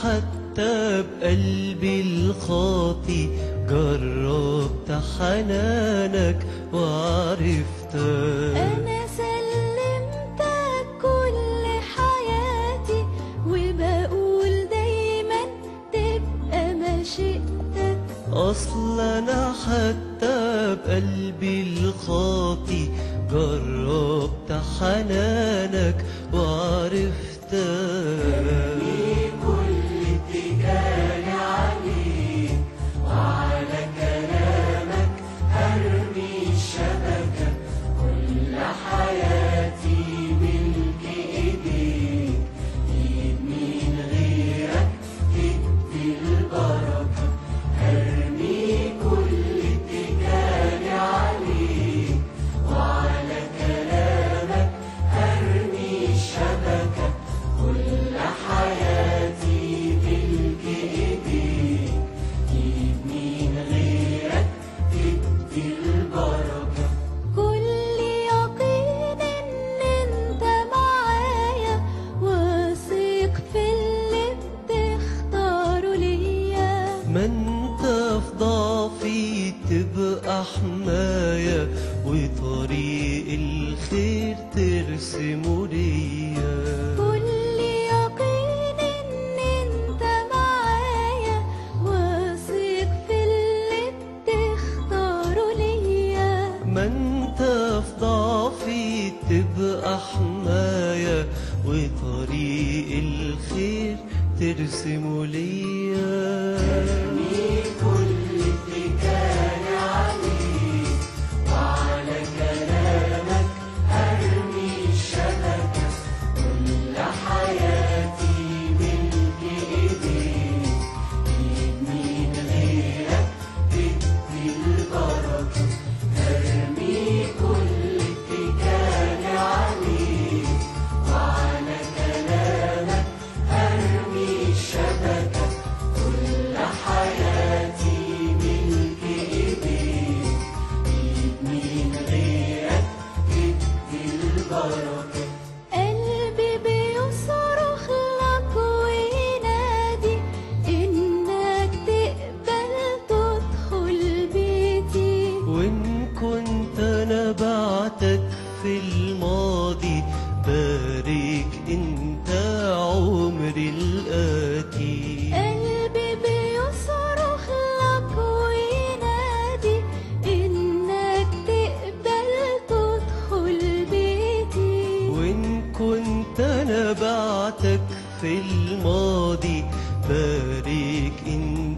حتى بقلبي الخاطي جربت حنانك وعرفتك. أنا سلمتك كل حياتي وبقول دايما تبقى مشيئتك. أصل أنا حتى بقلبي الخاطي جربت حنانك وعرفتك. أرمي كل اتكالي عليك وعلى كلامك هرمي الشبكة، كل حياتي ملك ايديك، ايد من غيرك تدي البركة. هرمي كل اتكالي عليك وعلى كلامك هرمي الشبكة، كل حياتي ملك ايديك، ايد من غيرك تدي البركة. كل يقين إن أنت معايا، واثق في اللي بتختاره ليا. ما انت في ضعفي تبقى حماية وطريق الخير ترسمه ليا. كل يقين إن أنت معايا، واثق في اللي بتختاره ليا. ما انت في ضعفي تبقى حماية وطريق الخير ترسمه ليا. أرمي كل اتكالي عليك وعلى كلامك هرمي الشبكة، كل حياتي ملك ايديك، ايد من غيرك تدي البركة. هرمي كل اتكالي عليك وعلى كلامك هرمي الشبكة، كل حياتي ملك ايديك، ايد من غيرك تدي البركة. قلبي بيصرخ لك وينادي إنك تقبل تدخل بيتي. وإن كنت أنا بعتك في الماضي بارك أنت عمري الآتي. قلبي بيصرخ لك وينادي إنك تقبل تدخل بيتي. وإن كنت أنا بعتك في الماضي بارك أنت